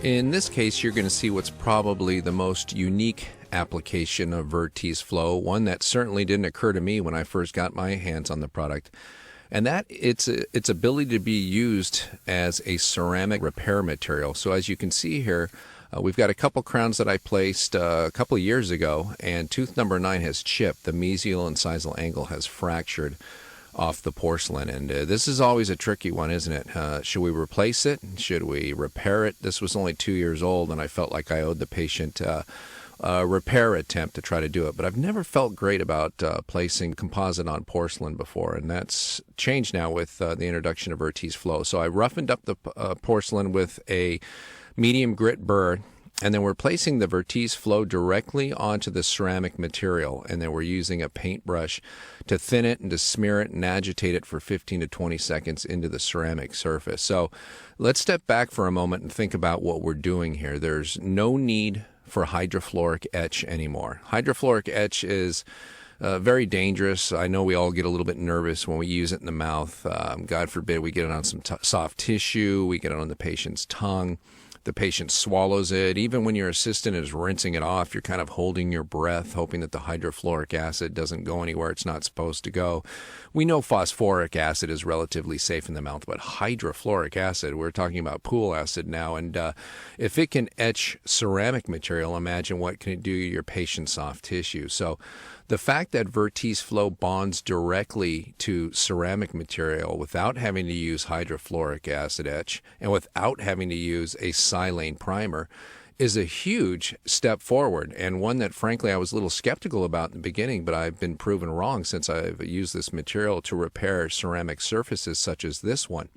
In this case, you're going to see what's probably the most unique application of Vertise Flow, one that certainly didn't occur to me when I first got my hands on the product, and that its ability to be used as a ceramic repair material. So as you can see here, we've got a couple crowns that I placed a couple of years ago, and tooth number 9 has chipped. The mesial and incisal angle has fractured off the porcelain, and this is always a tricky one, isn't it? Should we replace it? Should we repair it? This was only 2 years old, and I felt like I owed the patient a repair attempt to try to do it, but I've never felt great about placing composite on porcelain before, and that's changed now with the introduction of Vertise Flow. So I roughened up the porcelain with a medium grit burr, and then we're placing the Vertise Flow directly onto the ceramic material, and then we're using a paintbrush to thin it and to smear it and agitate it for 15 to 20 seconds into the ceramic surface. So let's step back for a moment and think about what we're doing here. There's no need for hydrofluoric etch anymore. Hydrofluoric etch is very dangerous. I know we all get a little bit nervous when we use it in the mouth. God forbid we get it on some soft tissue, we get it on the patient's tongue. The patient swallows it. Even when your assistant is rinsing it off, you're kind of holding your breath, hoping that the hydrofluoric acid doesn't go anywhere it's not supposed to go. We know phosphoric acid is relatively safe in the mouth, but hydrofluoric acid, we're talking about pool acid now, and if it can etch ceramic material, imagine what can it do to your patient's soft tissue. So the fact that Vertise Flow bonds directly to ceramic material without having to use hydrofluoric acid etch and without having to use a silane primer is a huge step forward, and one that frankly I was a little skeptical about in the beginning, but I've been proven wrong since I've used this material to repair ceramic surfaces such as this one.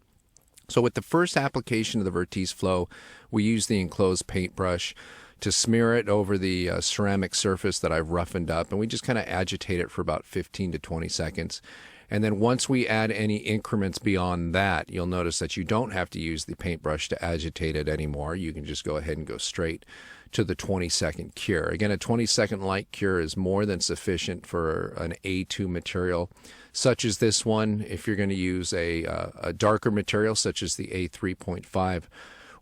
So with the first application of the Vertise Flow, we use the enclosed paintbrush to smear it over the ceramic surface that I've roughened up, and we just kind of agitate it for about 15 to 20 seconds. And then once we add any increments beyond that, you'll notice that you don't have to use the paintbrush to agitate it anymore. You can just go ahead and go straight to the 20-second cure. Again, a 20-second light cure is more than sufficient for an A2 material such as this one. If you're going to use a darker material such as the A3.5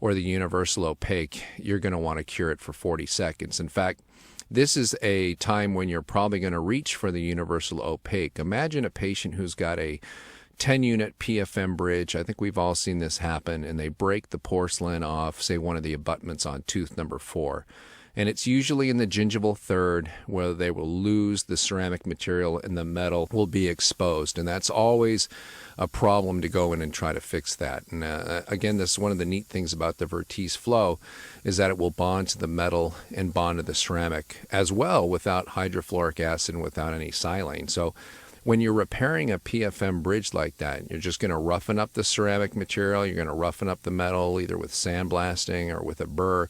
or the universal opaque, you're going to want to cure it for 40 seconds. In fact, this is a time when you're probably going to reach for the universal opaque. Imagine a patient who's got a 10-unit PFM bridge. I think we've all seen this happen, and they break the porcelain off, say, one of the abutments on tooth number 4. And it's usually in the gingival third where they will lose the ceramic material and the metal will be exposed. And that's always a problem to go in and try to fix that. And again, this is one of the neat things about the Vertise Flow is that it will bond to the metal and bond to the ceramic as well without hydrofluoric acid and without any silane. So when you're repairing a PFM bridge like that, you're just going to roughen up the ceramic material, you're going to roughen up the metal either with sandblasting or with a burr,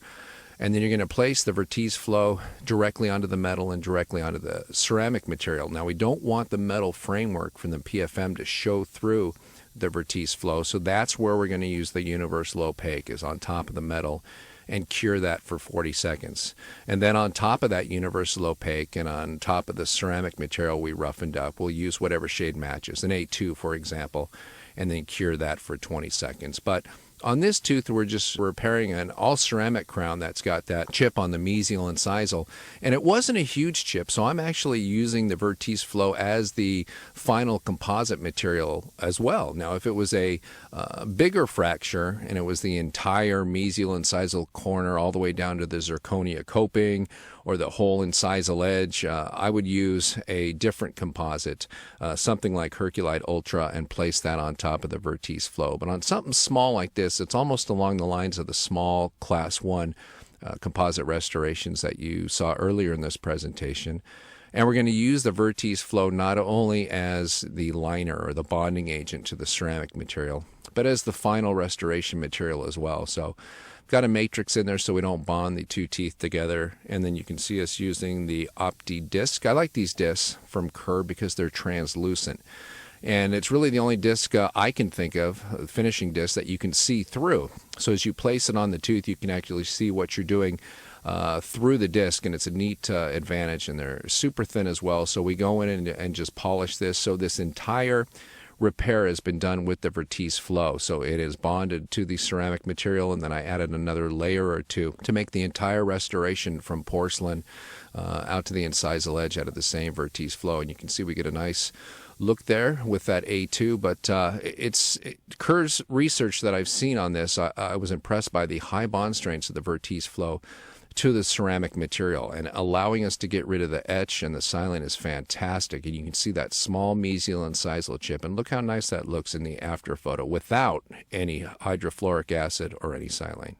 and then you're going to place the Vertise Flow directly onto the metal and directly onto the ceramic material. Now, we don't want the metal framework from the PFM to show through the Vertise Flow, so that's where we're going to use the universal opaque, is on top of the metal, and cure that for 40 seconds. And then on top of that universal opaque and on top of the ceramic material we roughened up, we'll use whatever shade matches, an A2 for example, and then cure that for 20 seconds. But on this tooth, we're just repairing an all-ceramic crown that's got that chip on the mesial and incisal, and it wasn't a huge chip, so I'm actually using the Vertise Flow as the final composite material as well. Now, if it was a bigger fracture, and it was the entire mesial and incisal corner all the way down to the zirconia coping, or the whole incisal edge, I would use a different composite, something like Herculite Ultra, and place that on top of the Vertise Flow. But on something small like this, it's almost along the lines of the small Class 1 composite restorations that you saw earlier in this presentation. And we're going to use the Vertise Flow not only as the liner or the bonding agent to the ceramic material, but as the final restoration material as well. So got a matrix in there so we don't bond the two teeth together. And then you can see us using the Opti disc. I like these discs from Kerr because they're translucent. And it's really the only disc I can think of, finishing disc, that you can see through. So as you place it on the tooth, you can actually see what you're doing through the disc, and it's a neat advantage. And they're super thin as well. So we go in and just polish this. So this entire repair has been done with the Vertise flow. So it is bonded to the ceramic material, and then I added another layer or two to make the entire restoration from porcelain out to the incisal edge out of the same Vertise flow. And you can see we get a nice look there with that A2, but Kerr's research that I've seen on this, I was impressed by the high bond strengths of the Vertise flow to the ceramic material, and allowing us to get rid of the etch and the silane is fantastic. And you can see that small mesial incisal chip, and look how nice that looks in the after photo without any hydrofluoric acid or any silane.